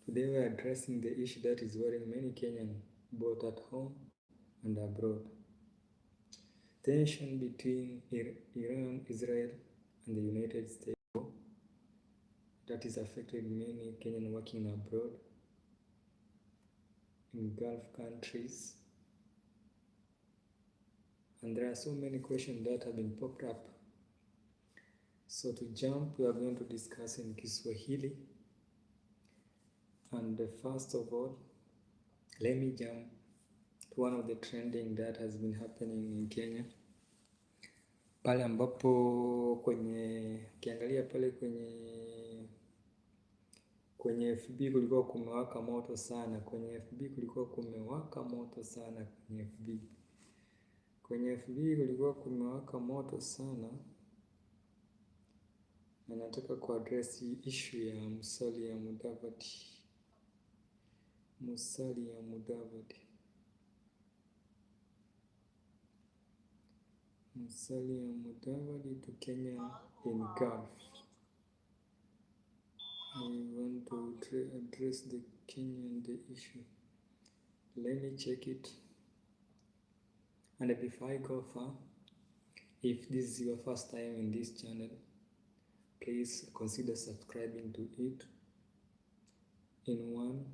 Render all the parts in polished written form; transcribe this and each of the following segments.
Today we are addressing the issue that is worrying many Kenyans, both at home and abroad. Tension between Iran, Israel, and the United States that is affecting many Kenyans working abroad in Gulf countries. And there are so many questions that have been popped up. So to jump, we are going to discuss in Kiswahili. And first of all, let me jump to one of the trending that has been happening in Kenya. Pale ambapo ukiangalia pale kwenye FB kulikuwa kumewaka moto sana. Kwenye FB kulikuwa kumewaka moto sana. Kwenye FB kulikuwa kumewaka moto sana. Na nataka kuaddress issue ya Musalia Mudavadi. Musalia Mudavadi to Kenya in Gulf. I want to address the Kenyan issue. Let me check it. And before I go far, if this is your first time in this channel, please consider subscribing to it. In 1,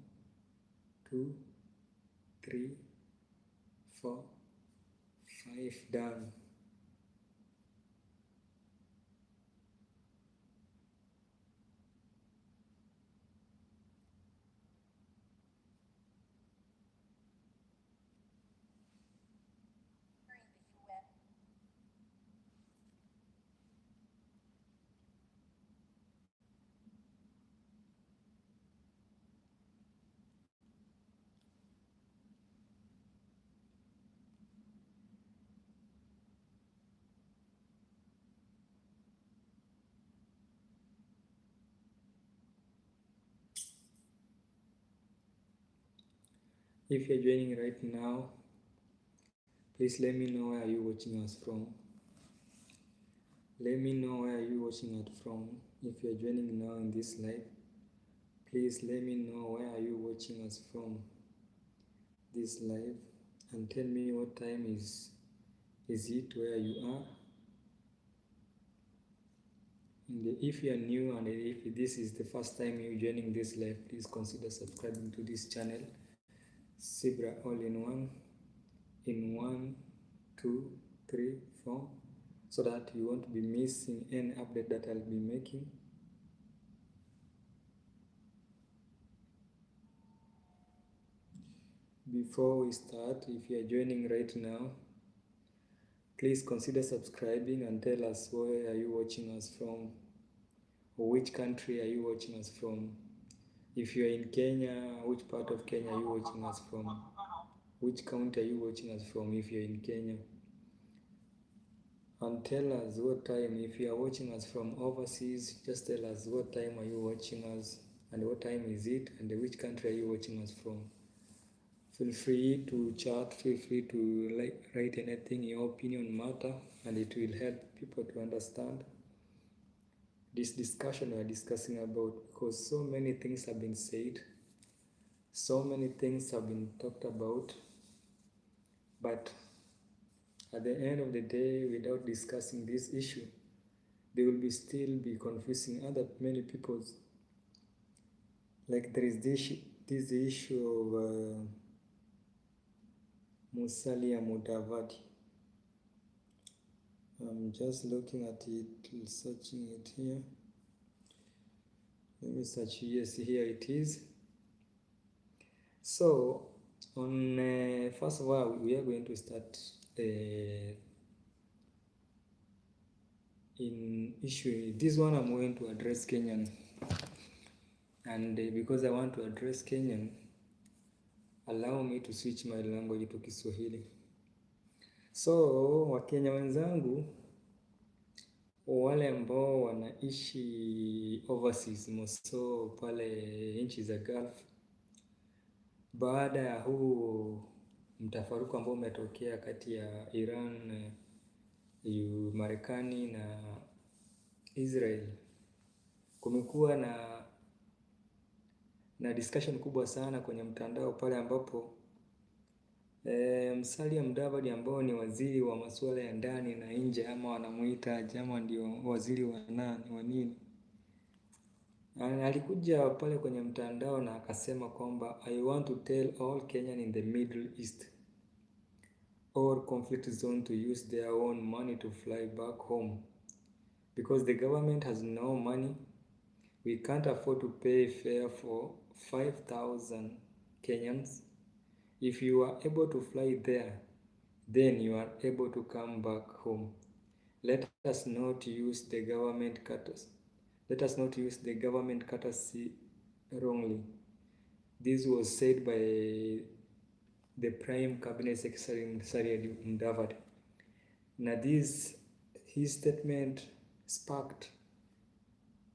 2, 3, 4, 5, done. If you're joining right now, please let me know where are you watching us from. Let me know where are you watching us from. If you're joining now in this live, please let me know where are you watching us from this live, and tell me what time is it where you are. And if you are new and if this is the first time you joining this live, please consider subscribing to this channel, Sibra All in One, in 1, 2, 3, 4, so that you won't be missing any update that I'll be making. Before we start, if you are joining right now, please consider subscribing and tell us where are you watching us from, or which country are you watching us from. If you are in Kenya, which part of Kenya are you watching us from? Which county are you watching us from if you're in Kenya? And tell us what time. If you are watching us from overseas, just tell us what time are you watching us and what time is it and which country are you watching us from. Feel free to chat, feel free to write anything, your opinion matter, and it will help people to understand this discussion we are discussing about, because so many things have been said, so many things have been talked about, but at the end of the day, without discussing this issue, they will still be confusing many people. Like there is this issue of Musalia Mudavadi. I'm just looking at it, searching it here. Let me search. Yes, here it is. So, first of all, we are going to start in issue. This one I'm going to address Kenyan, and because I want to address Kenyan, allow me to switch my language to Kiswahili. So Wakenya wenzangu, wale ambao wanaishi overseas, moso pale nchi za Gulf, baada ya huu mtafaruku ambao umetokea kati ya Iran, Marekani na Israel, kumekuwa na na discussion kubwa sana kwenye mtandao pale ambapo Musalia Mudavadi ambao ni waziri wa masuala ya ndani na nje, ama wanamuita jama ndio waziri wa nini, alikuja pale kwenye mtandao na akasema kwamba I want to tell all Kenyan in the Middle East or conflict zone to use their own money to fly back home because the government has no money. We can't afford to pay fare for 5,000 Kenyans. If you are able to fly there, then you are able to come back home. Let us not use the government courtesy wrongly. This was said by the Prime Cabinet Secretary Musalia Mudavadi. Now his statement sparked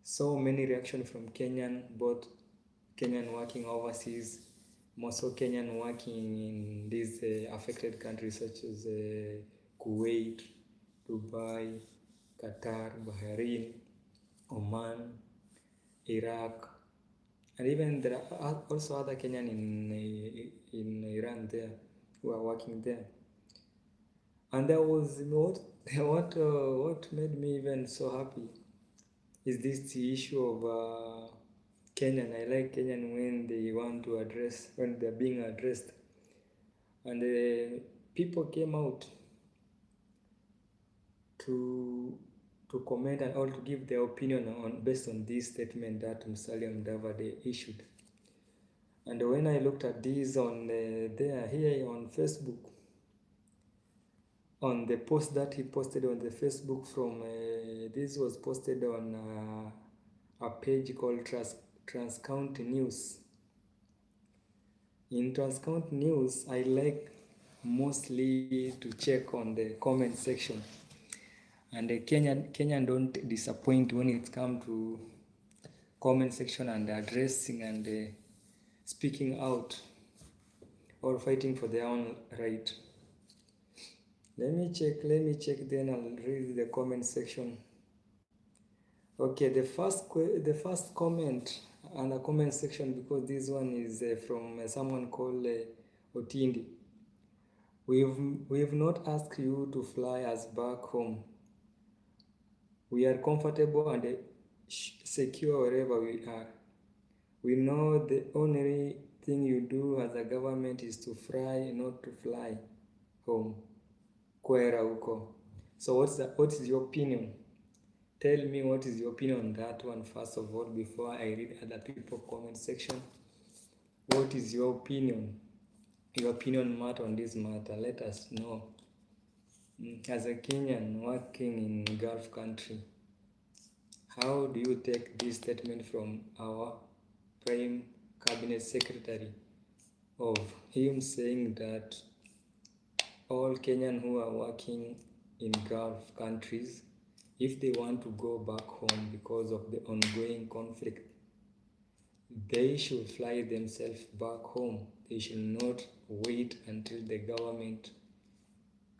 so many reactions from Kenyan, both Kenyan working overseas, more so Kenyan working in these affected countries such as Kuwait, Dubai, Qatar, Bahrain, Oman, Iraq, and even there are also other Kenyan in Iran there who are working there. And that was what made me even so happy is this issue of Kenyan. I like Kenyan when they want to address, when they're being addressed, and people came out to comment and all to give their opinion on based on this statement that Musalia Mudavadi issued. And when I looked at this on here on Facebook, on the post that he posted on the Facebook from this was posted on a page called Transcount News. In Transcount News, I like mostly to check on the comment section. And Kenyan don't disappoint when it comes to comment section and addressing and speaking out or fighting for their own right. Let me check, then I'll read the comment section. Okay, the first comment on the comment section, because this one is from someone called Otindi. We've not asked you to fly us back home. We are comfortable and secure wherever we are. We know the only thing you do as a government is to fly, not to fly home. Kwera huko. So what is your opinion? Tell me what is your opinion on that one first of all before I read other people's comment section. What is your opinion? Your opinion matter on this matter. Let us know. As a Kenyan working in Gulf country, how do you take this statement from our Prime Cabinet Secretary of him saying that all Kenyan who are working in Gulf countries, if they want to go back home because of the ongoing conflict, they should fly themselves back home. They should not wait until the government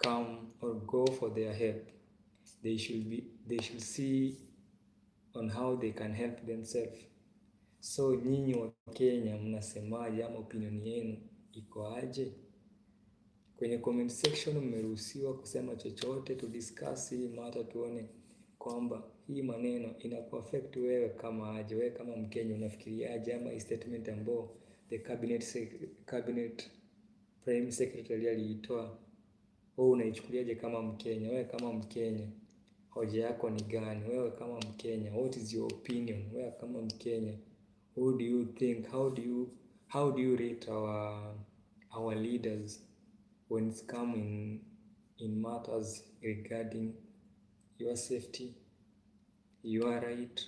come or go for their help. They should see on how they can help themselves. So nyinyi wa Kenya mnasemaje, ama opinion yenu iko aje? Kwenye comment section mmeruhusiwa kusema chochote, to discuss hii mata, tuone kwamba hii maneno inakuaffect wewe kama aje, wewe kama Mkenya unafikiriaje, ama statement ambayo the cabinet prime secretary aliitoa, wewe unaichukuliaje kama Mkenya? Wewe kama Mkenya hoja yako ni gani? Wewe kama Mkenya, what is your opinion? Wewe kama Mkenya, who do you think, how do you rate our leaders when it's come in matters regarding your safety, your right?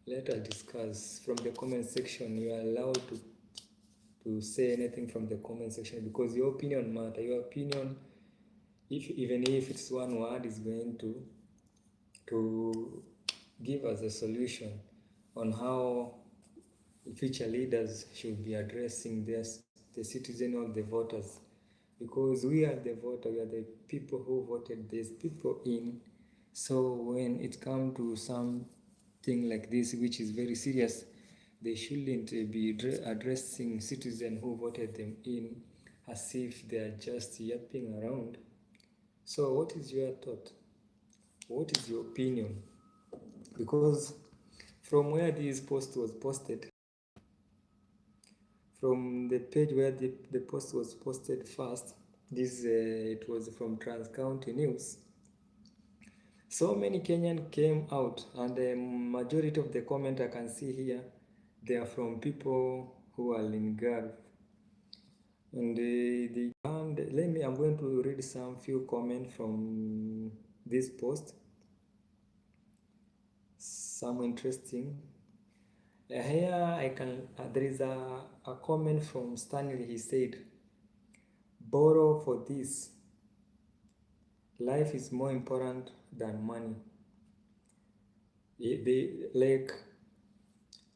Let us discuss from the comment section. You are allowed to say anything from the comment section because your opinion matter. Your opinion, even if it's one word, is going to give us a solution on how future leaders should be addressing the citizen or the voters, because we are the voter, we are the people who voted these people in. So when it comes to some thing like this, which is very serious. They shouldn't be addressing citizens who voted them in as if they are just yapping around. So, what is your thought? What is your opinion? Because from where this post was posted, from the page where the post was posted first, this it was from Trans County News. So many Kenyan came out, and the majority of the comment I can see here, they are from people who are in Gulf. And I'm going to read some few comments from this post. Some interesting. Here I can. There is a comment from Stanley. He said, "Borrow for this. Life is more important than money." Like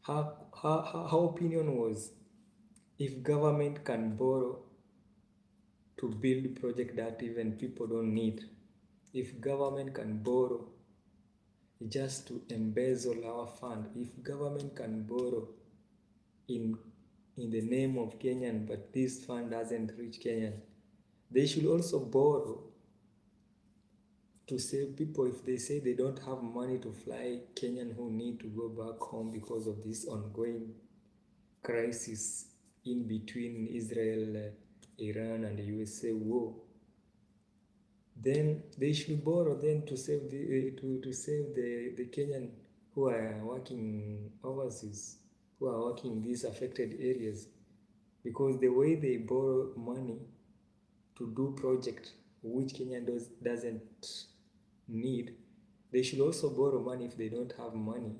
her opinion was, if government can borrow to build project that even people don't need, if government can borrow just to embezzle our fund, if government can borrow in the name of Kenyan, but this fund doesn't reach Kenyan, they should also borrow to save people. If they say they don't have money to fly Kenyan who need to go back home because of this ongoing crisis in between Israel, Iran, and the USA war, then they should borrow then to save the Kenyan who are working overseas, who are working in these affected areas, because the way they borrow money to do project which Kenya doesn't need, they should also borrow money if they don't have money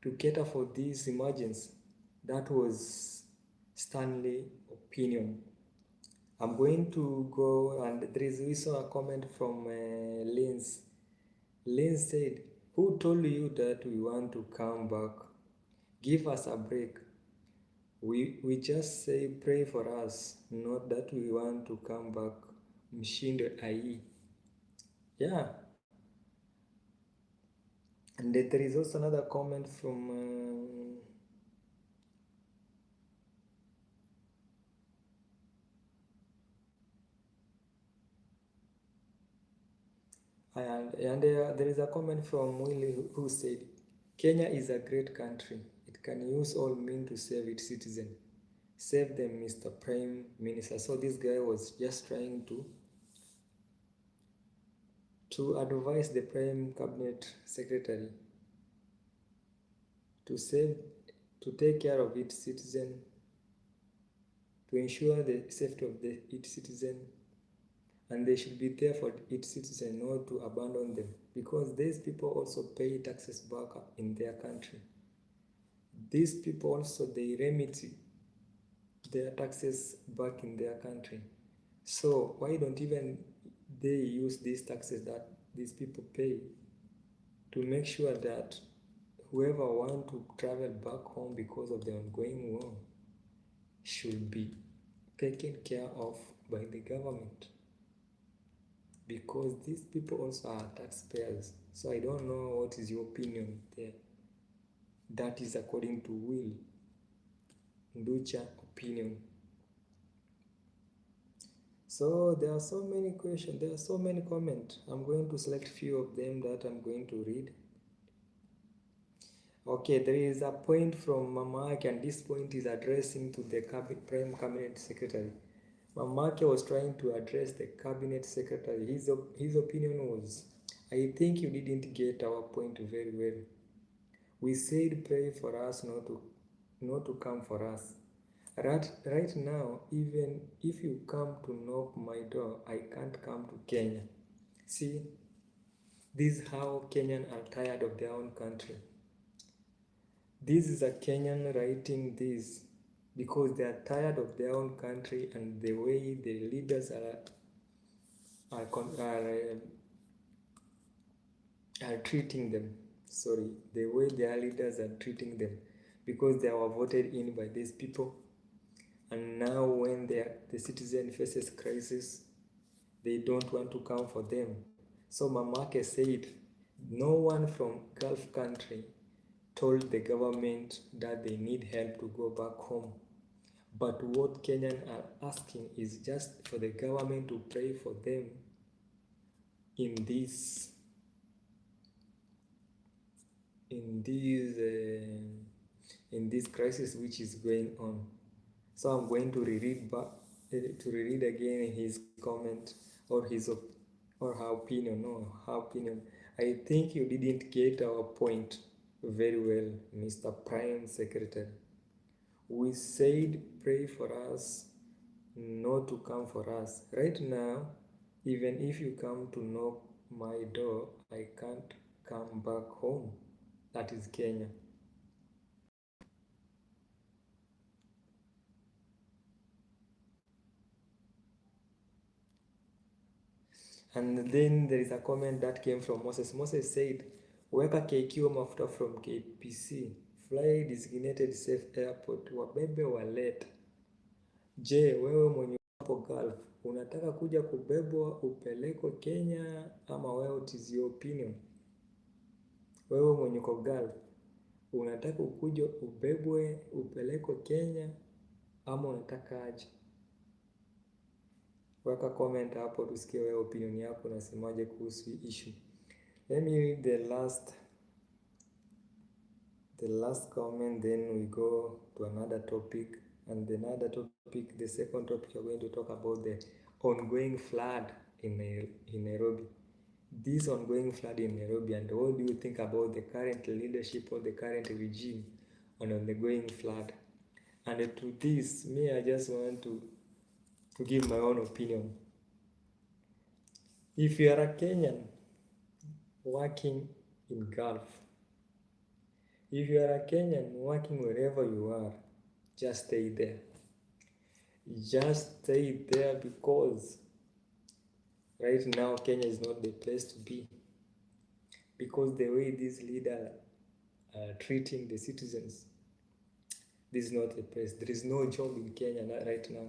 to cater for these emergencies. That was Stanley's opinion. I'm going to go, and there is also a comment from Lins. Lins said, "Who told you that we want to come back? Give us a break. We just say pray for us, not that we want to come back. Mshinde ai." Yeah. And there is also another comment from there is a comment from Willie who said, "Kenya is a great country. It can use all means to save its citizens. Save them, Mr. Prime Minister." So this guy was just trying to advise the Prime Cabinet Secretary to take care of its citizen, to ensure the safety of its citizen, and they should be there for its citizen, not to abandon them, because these people also pay taxes back in their country. These people also, they remit their taxes back in their country. So why don't even they use these taxes that these people pay to make sure that whoever want to travel back home because of the ongoing war should be taken care of by the government, because these people also are taxpayers. So I don't know what is your opinion there. That is according to Will Nducha opinion. So there are so many questions, there are so many comments. I'm going to select few of them that I'm going to read. Okay, there is a point from Mamaki, and this point is addressing to the Prime Cabinet Secretary. Mamaki was trying to address the Cabinet Secretary. His opinion was, "I think you didn't get our point very well. We said pray for us, not to come for us. Right now, even if you come to knock my door, I can't come to Kenya." See, this is how Kenyans are tired of their own country. This is a Kenyan writing this because they are tired of their own country and the way the leaders are treating them. Sorry, the way their leaders are treating them, because they were voted in by these people, and now when the citizen faces crisis, they don't want to come for them. So Mamake said, No one from Gulf country told the government that they need help to go back home. But what Kenyans are asking is just for the government to pray for them in this in this in this crisis which is going on. So I'm going to reread back to reread again his comment or his or her opinion. No, her opinion. I think you didn't get our point very well, Mr. Prime Secretary. We said pray for us, not to come for us. Right now, even if you come to knock my door, I can't come back home. That is Kenya. And then there is a comment that came from Moses. Moses said, weka KQ mafuta from KPC, fly designated safe airport, wabebe walete. Je, wewe mwenye hapo Gulf, unataka kuja kubebwa upelekwe Kenya ama wewe, it is your opinion? Wewe mwenye uko Gulf, unataka ukuje ubebwe upelekwe Kenya ama unataka aje? Weka comment hapo tusikie wewe opinion yako unasemaje kuhusu hii issue. Let me read the last comment, then we go to another topic. And another topic, the second topic, we're going to talk about the ongoing flood in Nairobi. This ongoing flood in Nairobi, and what do you think about the current leadership or the current regime on the ongoing flood? And to this, I just want to give my own opinion. If you are a Kenyan working in Gulf, if you are a Kenyan working wherever you are, just stay there. Just stay there, because right now Kenya is not the place to be. Because the way these leaders are treating the citizens, this is not the place. There is no job in Kenya right now.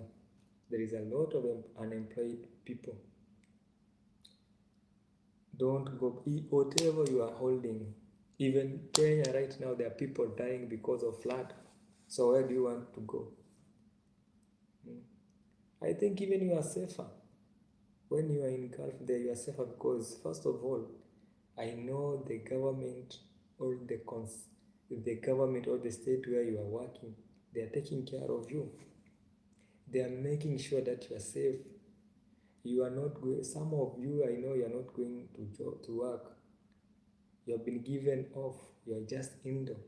There is a lot of unemployed people. Don't go, whatever you are holding. Even Kenya right now, there are people dying because of flood. So where do you want to go? I think even you are safer. When you are in Gulf there, you are safer because, first of all, I know the government or the government or the state where you are working, they are taking care of you. They are making sure that you are safe. You are not going, some of you, I know you are not going to work. You have been given off. You are just indoor.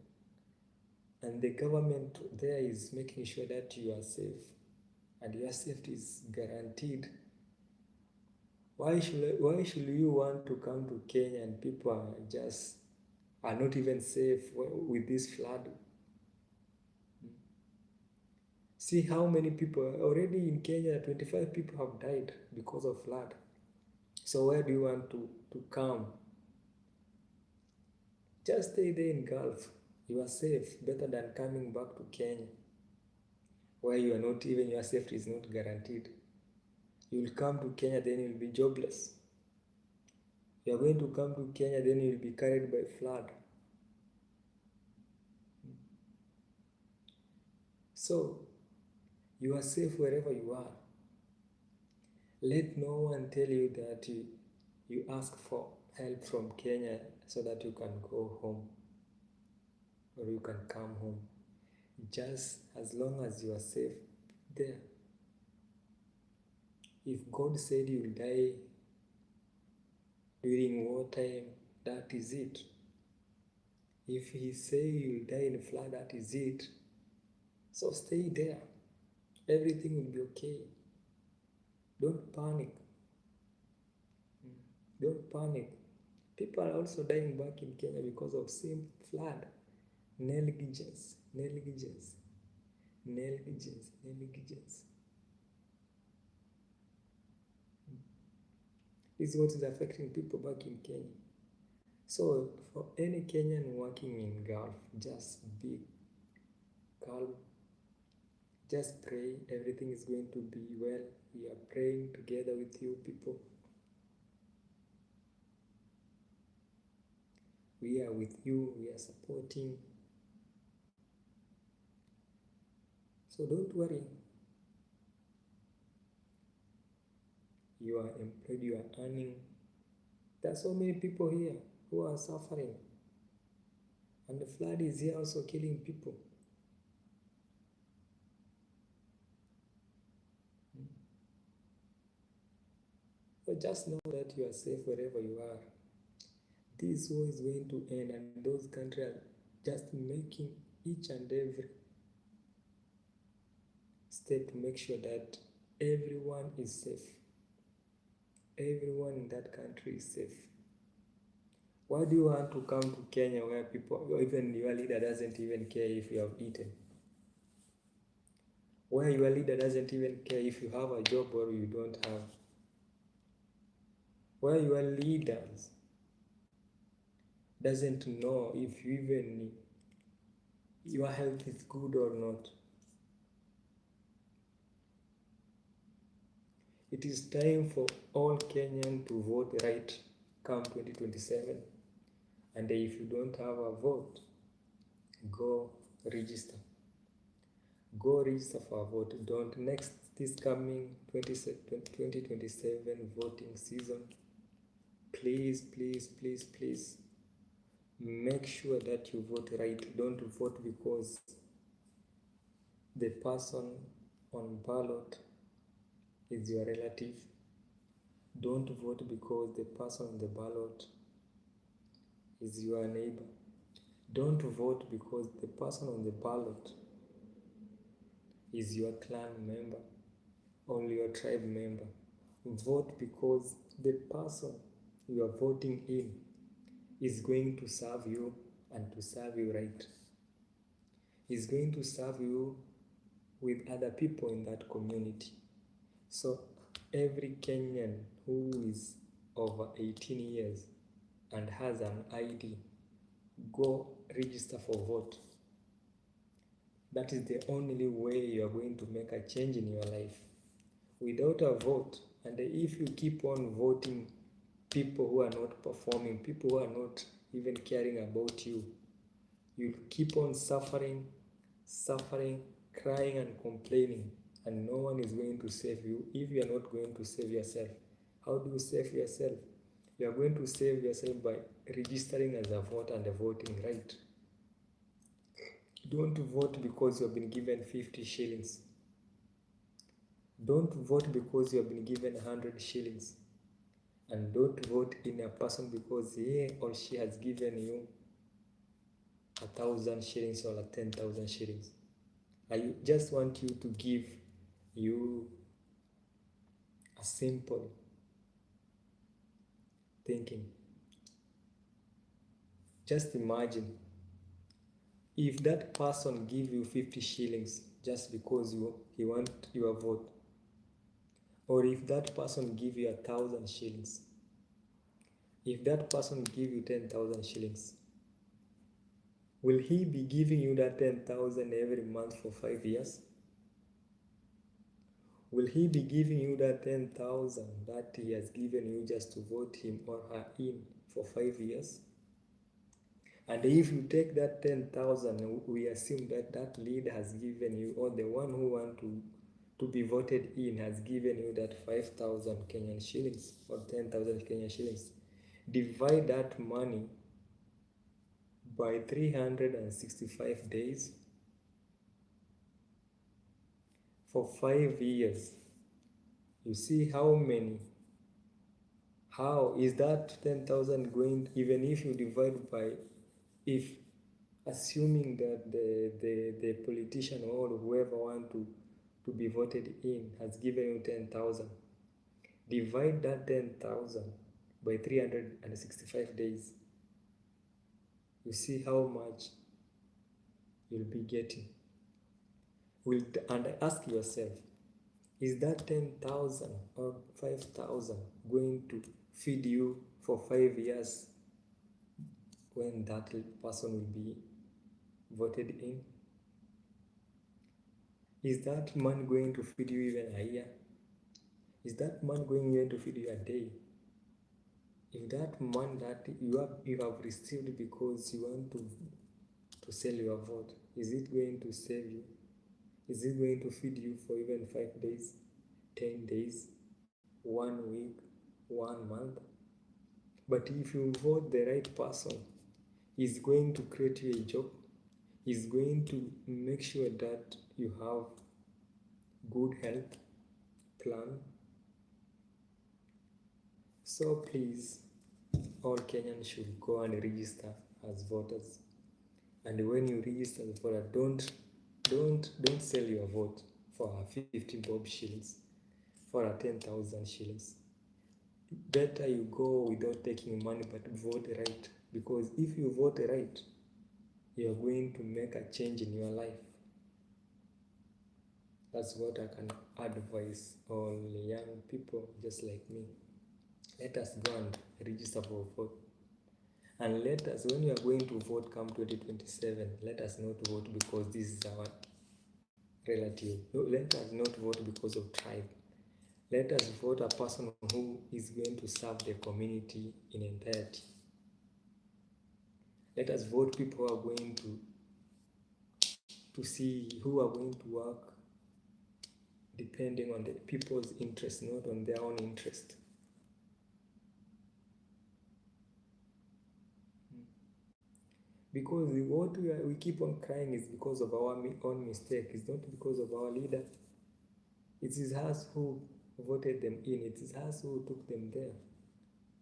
And the government there is making sure that you are safe. And your safety is guaranteed. Why should you want to come to Kenya and people are not even safe with this flood? See how many people already in Kenya, 25 people have died because of flood. So where do you want to come? Just stay there in Gulf. You are safe, better than coming back to Kenya, where you are not, even your safety is not guaranteed. You will come to Kenya, then you will be jobless. You are going to come to Kenya, then you will be carried by flood. So you are safe wherever you are. Let no one tell you that you ask for help from Kenya so that you can go home or you can come home. Just as long as you are safe there. If God said you will die during wartime, that is it. If He say you will die in flood, that is it. So stay there. Everything will be okay. Don't panic. Don't panic. People are also dying back in Kenya because of same flood. Negligence. This is what is affecting people back in Kenya. So for any Kenyan working in Gulf, just be calm. Just pray, everything is going to be well. We are praying together with you people. We are with you, we are supporting. So don't worry. You are employed, you are earning. There are so many people here who are suffering. And the flood is here also killing people. So just know that you are safe wherever you are. This war is going to end, and those countries are just making each and every step to make sure that everyone is safe. Everyone in that country is safe. Why do you want to come to Kenya where people, even your leader doesn't even care if you have eaten? Where your leader doesn't even care if you have a job or you don't have? Where your leaders doesn't know if even your health is good or not? It is time for all Kenyans to vote right come 2027. And if you don't have a vote, go register. Go register for a vote. Don't this coming 2027 voting season. Please, please, please, please make sure that you vote right. Don't vote because the person on ballot is your relative. Don't vote because the person on the ballot is your neighbor. Don't vote because the person on the ballot is your clan member or your tribe member. Vote because the person you are voting in is going to serve you and to serve you right. Is going to serve you with other people in that community. So every Kenyan who is over 18 years and has an ID, go register for vote. That is the only way you are going to make a change in your life. Without a vote, and if you keep on voting people who are not performing, people who are not even caring about you, you'll keep on suffering, crying and complaining, and no one is going to save you if you are not going to save yourself. How do you save yourself? You are going to save yourself by registering as a voter and voting right. Don't vote because you have been given 50 shillings. Don't vote because you have been given 100 shillings. And don't vote in a person because he or she has given you 1,000 shillings or 10,000 shillings. I just want you to give you a simple thinking. Just imagine if that person give you 50 shillings just because he want your vote, or if that person give you 1,000 shillings, if that person give you 10,000 shillings, will he be giving you that 10,000 every month for 5 years? Will he be giving you that 10,000 that he has given you just to vote him or her in for 5 years? And if you take that 10,000, we assume that that leader has given you, or the one who want to be voted in has given you that 5,000 Kenyan shillings or 10,000 Kenyan shillings. Divide that money by 365 days for 5 years. You see how is that 10,000 going, even if you divide by, if assuming that the politician or whoever want to be voted in has given you 10,000, divide that 10,000 by 365 days. You see how much you'll be getting. And ask yourself, is that 10,000 or 5,000 going to feed you for 5 years when that person will be voted in? Is that money going to feed you even a year? Is that money going to feed you a day? if that money that you have received because you want to sell your vote, is it going to save you? Is it going to feed you for even 5 days, 10 days, 1 week, 1 month? But if you vote the right person, he's going to create you a job. He's going to make sure that you have good health plan. So please, all Kenyans should go and register as voters. And when you register as a voter, don't sell your vote for 50 bob shillings, for 10,000 shillings. Better you go without taking money, but vote right. Because if you vote right, you are going to make a change in your life. That's what I can advise all young people just like me. Let us go and register for vote. And let us, when you are going to vote come 2027, let us not vote because this is our relative. No, let us not vote because of tribe. Let us vote a person who is going to serve the community in entirety. Let us vote people who are going to see, who are going to work depending on the people's interest, not on their own interest. Because what we keep on crying is because of our own mistake. It's not because of our leader. It is us who voted them in. It is us who took them there.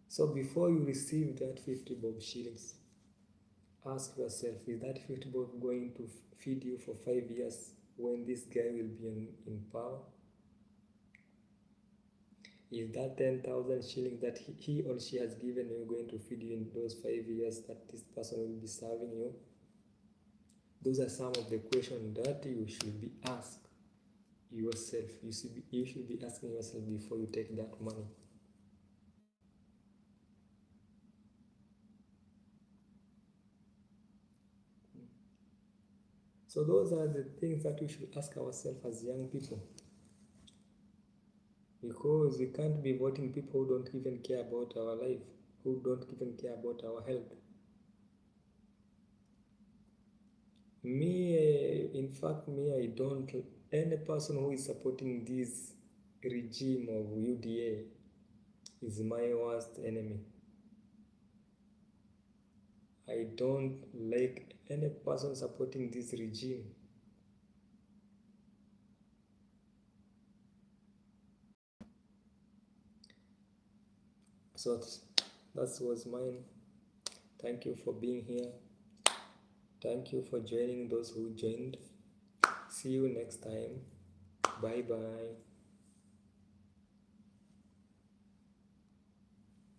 So before you receive that 50 bob shillings, ask yourself, is that 50 bob going to feed you for 5 years when this guy will be in power? Is that 10,000 shillings that he or she has given you going to feed you in those 5 years that this person will be serving you? Those are some of the questions that you should be asked yourself. You should be asking yourself before you take that money. So those are the things that we should ask ourselves as young people. Because we can't be voting people who don't even care about our life, who don't even care about our health. I don't. Any person who is supporting this regime of UDA is my worst enemy. I don't like any person supporting this regime. So that was mine. Thank you for being here. Thank you for joining those who joined. See you next time. Bye bye.